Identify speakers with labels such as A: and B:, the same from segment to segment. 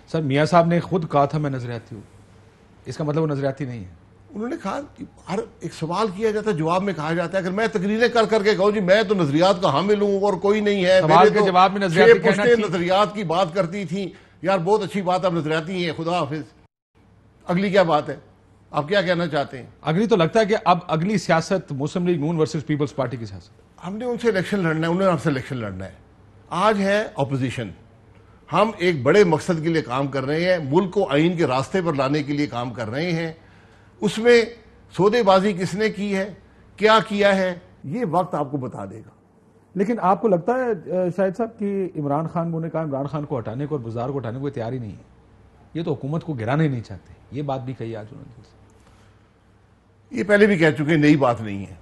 A: Sir मियाँ साहब ने खुद कहा था मैं नजरियाती हूँ, इसका मतलब वो नजरियाती नहीं है।
B: उन्होंने कहा कि हर एक सवाल किया जाता है, जवाब में कहा जाता है अगर मैं तकरीरें कर करके कहूँ जी मैं तो नजरियात का हामिल हूँ और कोई नहीं है,
A: सवाल के
B: तो
A: जवाब में नजरियाती कहना ठीक।
B: नजरियात की बात करती थी, यार बहुत अच्छी बात, आप नजरियाती हैं, खुदा हाफिज, अगली क्या बात है, आप क्या कहना चाहते हैं?
A: अगली तो लगता है कि अब अगली सियासत मुस्लिम लीग नून वर्सेस पीपल्स पार्टी की सियासत।
B: हमने उनसे इलेक्शन लड़ना है, उन्होंने हमसे इलेक्शन लड़ना है। आज है ऑपोजिशन, हम एक बड़े मकसद के लिए काम कर रहे हैं, मुल्क को आइन के रास्ते पर लाने के लिए काम कर रहे हैं। उसमें सौदेबाजी किसने की है, क्या किया है, ये वक्त आपको बता देगा।
A: लेकिन आपको लगता है शाहिद साहब कि इमरान खान ने कहा इमरान खान को हटाने को और बुज़दार को हटाने को तैयार ही नहीं है, ये तो हुकूमत को गिराना ही नहीं चाहते, ये बात भी कही आज उन्होंने।
B: ये पहले भी कह चुके, नई बात नहीं है।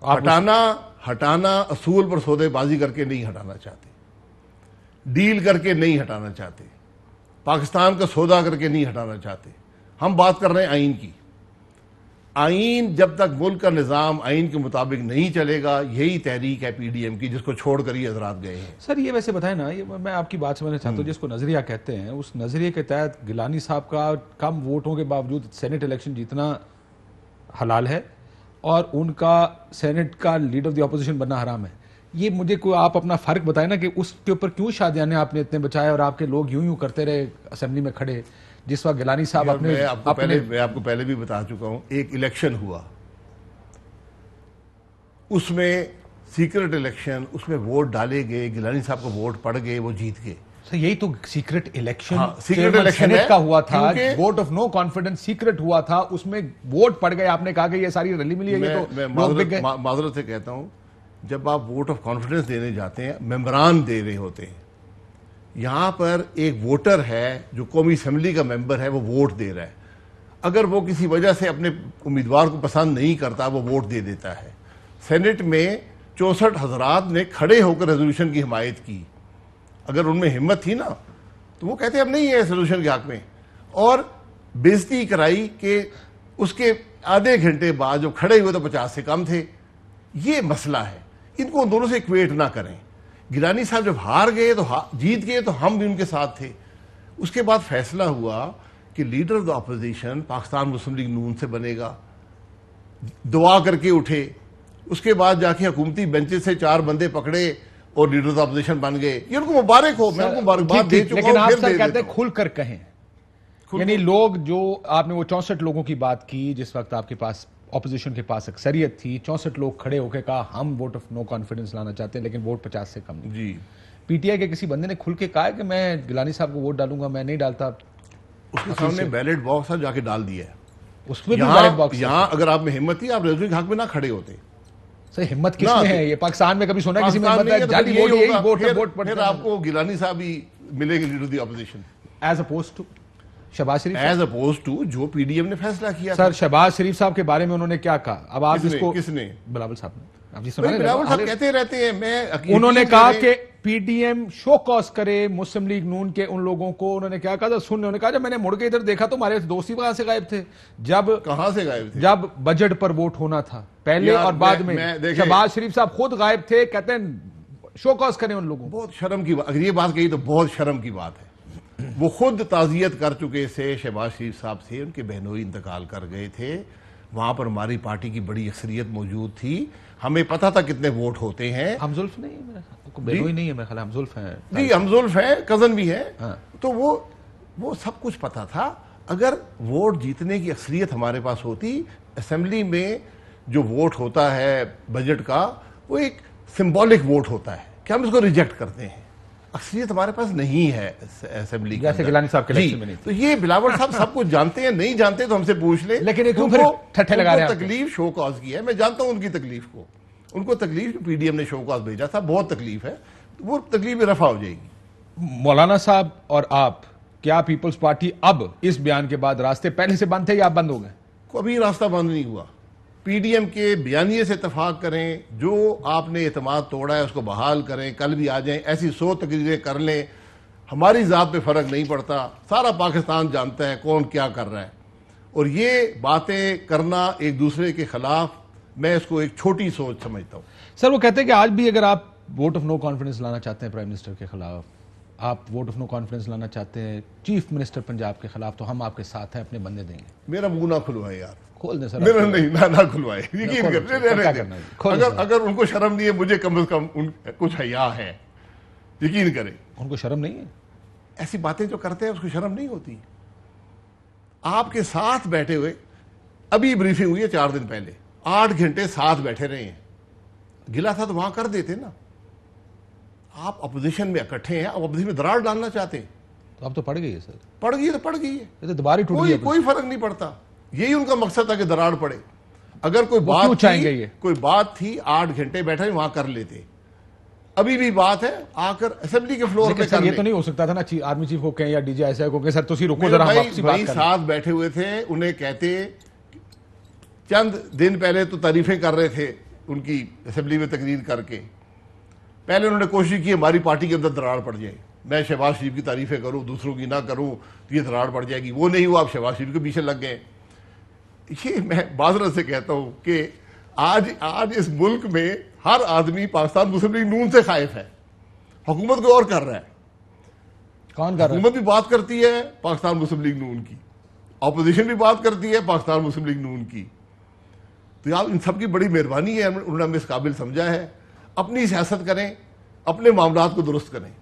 B: हटाना असूल पर सौदेबाजी करके नहीं हटाना चाहते, डील करके नहीं हटाना चाहते, पाकिस्तान का सौदा करके नहीं हटाना चाहते। हम बात कर रहे हैं आइन की। आइन जब तक मुल्क का निज़ाम आइन के मुताबिक नहीं चलेगा, यही तहरीक है पीडीएम की, जिसको छोड़कर ये हजरात गए हैं।
A: सर ये वैसे बताएं ना, ये मैं आपकी बात समझना चाहता हूँ, जिसको नजरिया कहते हैं, उस नजरिए के तहत गिलानी साहब का कम वोटों के बावजूद सेनेट इलेक्शन जीतना हलाल है और उनका सेनेट का लीडर ऑफ द अपोजिशन बनना हराम है। ये मुझे कोई आप अपना फर्क बताएं ना कि उसके ऊपर क्यों शादियाने आपने इतने बचाए और आपके लोग यूं यूं करते रहे असेंबली में खड़े, जिस वक्त गिलानी साहब
B: मैं आपको पहले भी बता चुका हूं, एक इलेक्शन हुआ, उसमें सीक्रेट इलेक्शन, उसमें वोट डाले गए, गिलानी साहब को वोट पड़ गए, वो जीत गए।
A: सर यही तो सीक्रेट इलेक्शन,
B: सीक्रेट इलेक्शन
A: का हुआ था, vote of no confidence secret हुआ था, उसमें वोट पड़ गए, आपने कहा कि ये सारी रली मिली है, ये तो
B: माजरत से कहता हूं, जब आप वोट ऑफ कॉन्फिडेंस देने जाते हैं, मेंबरान दे रहे होते हैं, यहां पर एक वोटर है जो कौमी असेंबली का मेंबर है, वो वोट दे रहा है, अगर वो किसी वजह से अपने उम्मीदवार को पसंद नहीं करता, वो वोट दे देता है। सेनेट में 64 हजरात ने खड़े होकर रेजोल्यूशन की हिमायत की, अगर उनमें हिम्मत थी ना तो वो कहते अब नहीं है रेजोल्यूशन के हक में, और बेइज्जती कराई कि उसके आधे घंटे बाद जो खड़े हुए तो 50 से कम थे। ये मसला है, इनको दोनों से इक्वेट ना करें। गिलानी साहब जब हार गए तो जीत गए तो हम भी उनके साथ थे। उसके बाद फैसला हुआ कि leader of the opposition Pakistan Muslim League Noon से बनेगा, दुआ करके उठे, उसके बाद जाके हुकूमती बेंचेस से 4 बंदे पकड़े और लीडर ऑफ द अपोजिशन बन गए। ये उनको मुबारक हो, मैं उनको मुबारकबाद दे चुका हूं।
A: लेकिन आप सर कहते हैं खुलकर कहें, यानी लोग जो आपने वो 64 लोगों की बात की जिस वक्त आपके पास ऑपोजिशन के पास अक्सरियत थी, 64 लोग खड़े होकर कहा हम वोट ऑफ नो कॉन्फिडेंस लाना चाहते हैं, लेकिन वोट 50 से कम
B: जी।
A: पीटीआई के किसी बंदे ने खुल के कहा है कि मैं गिलानी साहब को वोट डालूंगा, मैं नहीं डालता?
B: उसके सामने बैलेट बॉक्स है, जाके डाल दिया है।
A: उसमें भी बैलेट बॉक्स,
B: यहां अगर आप में हिम्मत थी आप रेजोल्यूशन के हक में ना खड़े होते।
A: सर हिम्मत किसमें है? ये पाकिस्तान में कभी सुना किसी में हिम्मत है? जाली वोट
B: फिर आपको गिलानी साहब ही मिलेंगे leader of the opposition,
A: as opposed to Shahbaz Sharif,
B: as opposed to जो पीडीएम ने फैसला किया।
A: सर शहबाज शरीफ साहब के बारे में उन्होंने क्या कहा? अब आप इसको
B: किसने?
A: बिलावल साहब ने,
B: बिलावल साहब कहते रहते हैं, मैं
A: उन्होंने कहा कि पीडीएम शो कॉज करे मुस्लिम लीग नून के उन लोगों को। उन्होंने क्या कहा था सुनने, उन्होंने कहा जब मैंने मुड़ के इधर देखा तो हमारे दोस्ती कहां से गायब थे, जब
B: कहां से गायब थे?
A: जब बजट पर वोट होना था पहले और बाद में शहबाज शरीफ साहब खुद गायब थे, कहते हैं शो कॉज करें उन लोगों।
B: बहुत शर्म की बात, अगर ये बात कही तो बहुत शर्म की बात है। वो खुद ताजियत कर चुके थे शहबाज शरीफ साहब से, उनके बहनोई इंतकाल कर गए थे, वहां पर हमारी पार्टी की बड़ी अक्सरियत मौजूद थी, हमें पता था कितने वोट होते हैं।
A: हमजुल्फ नहीं है, बहनोई नहीं है, मेरे ख्याल हमजुल्फ है
B: जी, हमजुल्फ है, कजन भी है।
A: हाँ।
B: तो वो सब कुछ पता था। अगर वोट जीतने की अक्सरियत हमारे पास होती, असेंबली में जो वोट होता है बजट का, वो एक सिंबॉलिक वोट होता है कि हम इसको रिजेक्ट करते हैं। अक्सरियत हमारे पास नहीं है असेंबली की,
A: जैसे गिलानी साहब के इलेक्शन में नहीं।
B: तो ये बिलावल साहब सब कुछ जानते हैं, नहीं जानते तो हमसे पूछ ले।
A: लेकिन क्यों फिर ठट्ठे लगा रहे हैं?
B: तकलीफ शो कॉज की है, मैं जानता हूं उनकी तकलीफ को, उनको तकलीफ पीडीएम ने शो कॉज भेजा था, बहुत तकलीफ है, वो तकलीफ रफा हो जाएगी।
A: मौलाना साहब और आप, क्या पीपल्स पार्टी अब इस बयान के बाद रास्ते पहले से बंद थे या बंद हो गए?
B: कभी रास्ता बंद नहीं हुआ। पीडीएम के बयानिए से इतफाक करें, जो आपने एतमाद तोड़ा है उसको बहाल करें, कल भी आ जाएं, ऐसी 100 तकरीरें कर लें, हमारी ज़ात पे फ़र्क नहीं पड़ता, सारा पाकिस्तान जानता है कौन क्या कर रहा है। और ये बातें करना एक दूसरे के खिलाफ, मैं इसको एक छोटी सोच समझता हूँ।
A: सर वो कहते हैं कि आज भी अगर आप वोट ऑफ नो कॉन्फिडेंस लाना चाहते हैं प्राइम मिनिस्टर के खिलाफ, आप वोट ऑफ नो कॉन्फिडेंस लाना चाहते हैं चीफ मिनिस्टर पंजाब के खिलाफ, तो हम आपके साथ हैं, अपने बंदे देंगे।
B: मेरा मुंह ना खुलवाए यार,
A: खोल दें सर।
B: मेरा नहीं, ना खुलवाए, यकीन कर। अगर उनको शर्म नहीं है, मुझे कम से कम कुछ हया है, यकीन करें।
A: उनको शर्म नहीं है?
B: ऐसी बातें जो करते हैं उसको शर्म नहीं होती। आपके साथ बैठे हुए, अभी ब्रीफिंग हुई है 4 दिन पहले, 8 घंटे साथ बैठे रहे हैं। गिला था तो वहां कर देते ना। आप अपोजिशन में इकट्ठे हैं, आप अपोजिशन में दरार डालना चाहते हैं,
A: तो अब तो पड़ गई है सर।
B: पड़ गई है तो पड़ गई है,
A: ये तो दोबारा टूट गई।
B: कोई फर्क नहीं पड़ता। यही उनका मकसद था कि दरार पड़े। अगर कोई बात थी 8 घंटे बैठे वहां कर लेते। अभी भी बात है, आकर असेंबली के फ्लोर पे
A: कर। ये तो नहीं हो सकता था ना आर्मी चीफ को कहें या डीजीआईएसआई को कहें सर तुसी रुको जरा, हम वापसी बात करें।
B: साथ बैठे हुए थे, उन्हें कहते, चंद दिन पहले तो तारीफें कर रहे थे उनकी असेंबली में तकरीर करके। पहले उन्होंने कोशिश की हमारी पार्टी के अंदर दरार पड़ जाए, मैं शहबाज शरीफ की तारीफें करूं, दूसरों की ना करूं तो ये दरार पड़ जाएगी। वो नहीं हुआ, आप शहबाज शरीफ के पीछे लग गए। ये मैं बाज़रत से कहता हूं कि आज इस मुल्क में हर आदमी पाकिस्तान मुस्लिम लीग नून से खाइफ है। हुकूमत को और कर रहा है।
A: कौन कर रहा है?
B: हुकूमत भी बात करती है पाकिस्तान मुस्लिम लीग नून की, ऑपोजिशन भी बात करती है पाकिस्तान मुस्लिम लीग नून की। तो आप इन सब की बड़ी मेहरबानी है, उन्होंने हमें इस काबिल समझा है। अपनी सियासत करें, अपने मामलात को दुरुस्त करें।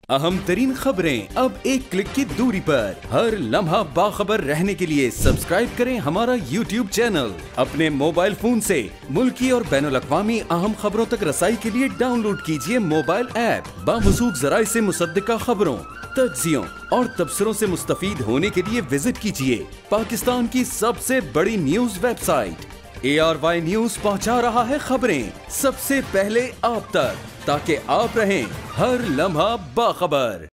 C: अहम तरीन खबरें अब एक क्लिक की दूरी पर, हर लम्हा बाखबर रहने के लिए सब्सक्राइब करें हमारा YouTube चैनल। अपने मोबाइल फोन से मुल्की और बैनुल-अक़वामी अहम खबरों तक रसाई के लिए डाउनलोड कीजिए मोबाइल ऐप। बामसूख ज़राए से मुसद्दिका खबरों, तज्ज़ियों और तबसरों से मुस्तफीद होने के लिए विजिट कीजिए पाकिस्तान की सबसे बड़ी न्यूज वेबसाइट। ARY न्यूज पहुंचा रहा है खबरें सबसे पहले आप तक, ताकि आप रहें हर लम्हा बाखबर।